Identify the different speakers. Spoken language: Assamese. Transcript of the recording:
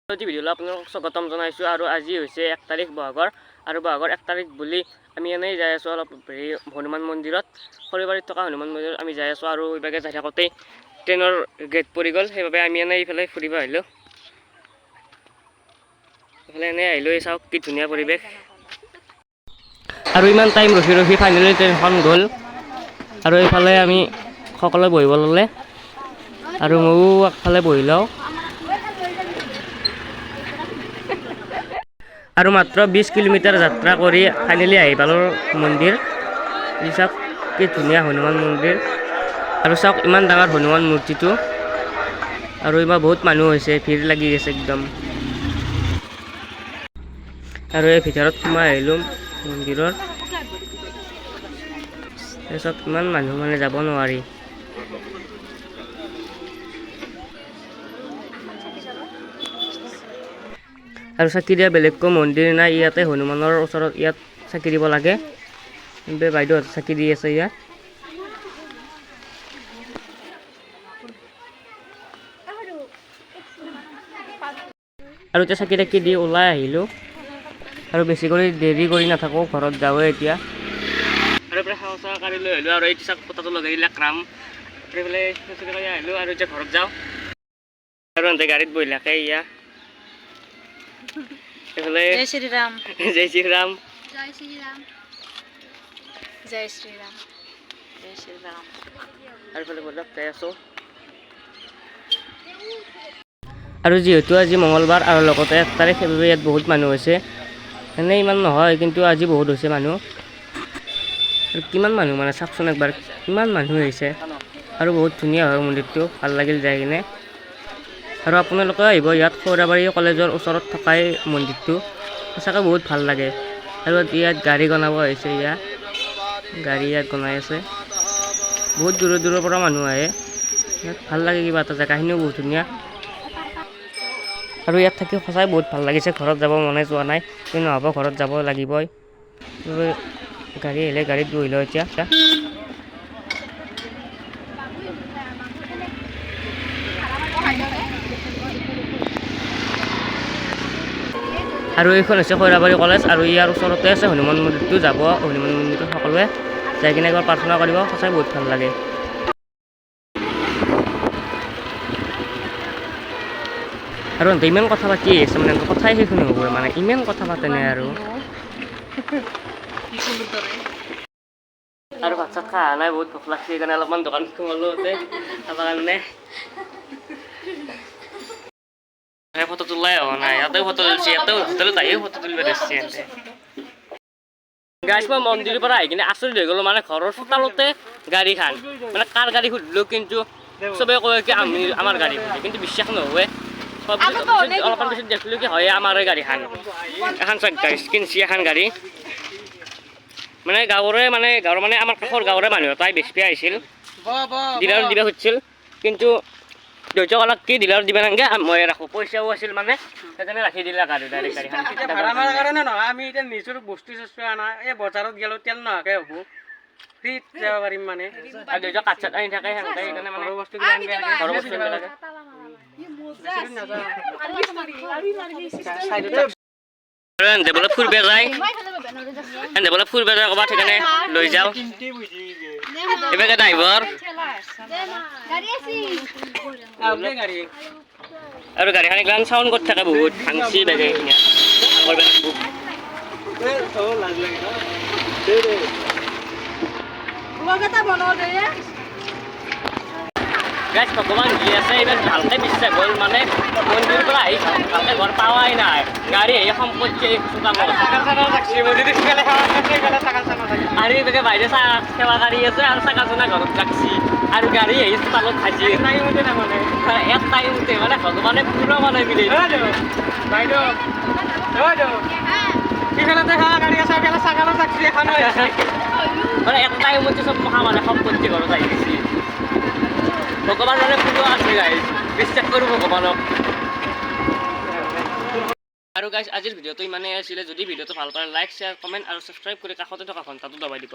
Speaker 1: ভিডিঅ'লৈ আপোনালোকক স্বাগতম জনাইছোঁ। আৰু আজি হৈছে 1 তাৰিখ বহাগৰ, আৰু বহাগৰ 1 তাৰিখ বুলি আমি এনেই যাই আছোঁ অলপ হনুমান মন্দিৰত, সৰিবাৰীত থকা হনুমান মন্দিৰত আমি যাই আছোঁ। আৰু এইভাগে যাই থাকোঁতেই ট্ৰেইনৰ গেট পৰি গ'ল, সেইবাবে আমি এনেই এইফালে ফুৰিব আহিলোঁ। এইফালে এনেই আহিলোঁ, এই চাওক কি ধুনীয়া পৰিৱেশ। আৰু ইমান টাইম ৰখি ৰখি ফাইনেলি ট্ৰেইনখন গ'ল, আৰু এইফালে আমি সকলোৱে বহিব ল'লে, আৰু ময়ো আগফালে বহি লওঁ। আৰু মাত্ৰ 20 কিলোমিটাৰ যাত্ৰা কৰি ফাইনেলি আহি পালোঁ মন্দিৰ। চাওক কি ধুনীয়া হনুমান মন্দিৰ, আৰু চাওক ইমান ডাঙৰ হনুমান মূৰ্তিটো, আৰু এইবাৰ বহুত মানুহ হৈছে, ভিৰ লাগি আছে একদম। আৰু এই ভিতৰত সোমাই আহিলোঁ মন্দিৰৰ, তাৰপিছত ইমান মানুহ মানে যাব নোৱাৰি। আৰু চাকি দিয়া বেলেগকৈ মন্দিৰ নাই, ইয়াতে হনুমানৰ ওচৰত ইয়াত চাকি দিব লাগে। বাইদেউহঁতে চাকি দি আছে ইয়াত। আৰু এতিয়া চাকি তাকি দি ওলাই আহিলোঁ, আৰু বেছি কৰি দেৰি কৰি নাথাকোঁ, ঘৰত যাওঁৱে এতিয়া। আৰু এইফালে সেৱা চেৱা কৰি লৈ আহিলোঁ, আৰু এইটো চাওক ফটোটো লগাই দিলে ক্ৰাম, এইফালে চুৰি কৰি আহিলোঁ, আৰু এতিয়া ঘৰত যাওঁ। আৰু এনে গাড়ীত বহি থাকে ইয়া। জয় শ্ৰীৰাম, জয় শ্ৰীৰাম, জয় শ্ৰীৰাম, জয় শ্ৰীৰাম, জয় শ্ৰীৰাম। আৰু এইফালে বলক যাই আছোঁ। আৰু যিহেতু আজি মঙলবাৰ আৰু লগতে 1 তাৰিখ, সেইবাবে ইয়াত বহুত মানুহ হৈছে। এনেই ইমান নহয়, কিন্তু আজি বহুত হৈছে মানুহ। আৰু কিমান মানুহ মানে চাওকচোন একবাৰ, কিমান মানুহ হৈছে। আৰু বহুত ধুনীয়া হয় মন্দিৰটো, ভাল লাগিল যাই কিনে। আৰু আপোনালোকে আহিব ইয়াত, সৌৰাবাৰী কলেজৰ ওচৰত থকাই মন্দিৰটো, সঁচাকৈ বহুত ভাল লাগে। আৰু ইয়াত গাড়ী বনাব আহিছে, ইয়াত গাড়ী ইয়াত বনাই আছে। বহুত দূৰৰ দূৰৰ পৰা মানুহ আহে ইয়াত, ভাল লাগে কিবা এটা, জেগাখিনিও বহুত ধুনীয়া। আৰু ইয়াত থাকি সঁচাই বহুত ভাল লাগিছে। ঘৰত যাব মনে যোৱা নাই, কিন্তু নহ'ব, ঘৰত যাব লাগিবই। গাড়ী আহিলে গাড়ীত বহি লওঁ এতিয়া। আৰু এইখন হৈছে সৈৰাবাৰী কলেজ, আৰু ইয়াৰ ওচৰতে আছে হনুমান মন্দিৰটো। যাব হনুমান মন্দিৰটো সকলোৱে যাই কিনে একবাৰ প্ৰাৰ্থনা কৰিব, সঁচাই বহুত ভাল লাগে। আৰু ইমান কথা পাতি আছে মানে, কথাই শেষ নহ'ব মানে, ইমান কথা পাতেনে। আৰু ভাত চাত খোৱা নাই, বহুত ভোক লাগছে, সেইকাৰণে অলপমান দোকান সোমালোঁ খাবৰ কাৰণে। ফটো তোলাই হোৱা নাই, ইয়াতেও ফটো তুলিছে, ইয়াতেও হোটেলত আহিও ফটো তুলিব দিছে। গাইছ, মই মন্দিৰৰ পৰা আহি কিনে আচৰিত হৈ গ'লোঁ, মানে ঘৰৰ চোতালতে গাড়ী খান, মানে কাৰ গাড়ী সুধিলোঁ, কিন্তু চবেই কয় কি আমাৰ গাড়ী বুলি, কিন্তু বিশ্বাস নহয়। অলপমান পিছত দেখিলোঁ কি হয় আমাৰে গাড়ী খান, এখন চাওক গাইছ, কিনছি এখন গাড়ী, মানে গাঁৱৰ মানে আমাৰ কাষৰ গাঁৱৰে মানুহ এটাই বেছিকৈ আহিছিল, ডিলাৰত দিব খুজিছিল, কিন্তু দেউতাক ক'লাক কি ডিলাৰত দিব নালাগে, মই ৰাখোঁ, পইচাও আছিল মানে, সেইকাৰণে ৰাখি দিলে গাড়ীখন।
Speaker 2: কাৰণে নহয়, আমি এতিয়া নিজৰ বস্তু চস্তু আনা, এই বজাৰত গ'লেও তেল নোহোৱাকৈ হ'ব, ফ্ৰীত যাব পাৰিম মানে।
Speaker 1: আৰু দেউতাক কাঠ চাট আনি থাকে, সেইকাৰণে মানে ঘৰৰ বস্তু লাগে। বোলে ফুৰিব যায়, বোলে ফুৰিব যায় ক'ৰবাত, সেইকাৰণে লৈ যাওঁ। এইবাৰ ড্ৰাইভাৰ আৰু গাড়ীখন এইগিলান চাউণ্ড কৰি থাকে বহুত, ভাংচি বেগে এইখিনি গাইছ। ভগৱান যি আছে এইবাৰ ভালকৈ বিশ্বাস হ'ল, মানে মন্দিৰৰ পৰা আহি ভালকৈ ঘৰ পাৱাই নাই, গাড়ী আহি সম্পত্তি আৰু এইভাগে বাহিৰে সেৱা গাড়ী আছে, আৰু চাকাজনা ঘৰত ৰাখছি, আৰু গাড়ী আহি চোতালত ভাজি এক টাইমতে, মানে ভগৱানে পুৰা মানে মিলি বাইদেউ মানে এক টাইমতে চব মহা মানে সম্পত্তি ঘৰত আহি গৈছে। ভগৱান মানে পুজো আছে গাইছ, বিশ্বাস কৰোঁ ভগৱানক। আৰু গাইছ, আজিৰ ভিডিঅ'টো ইমানেই আছিলে। যদি ভিডিঅ'টো ভাল পালে লাইক, শ্বেয়াৰ, কমেণ্ট আৰু ছাবস্ক্ৰাইব কৰি কাষতে থকা ঘণ্টাটো দবাই দিব।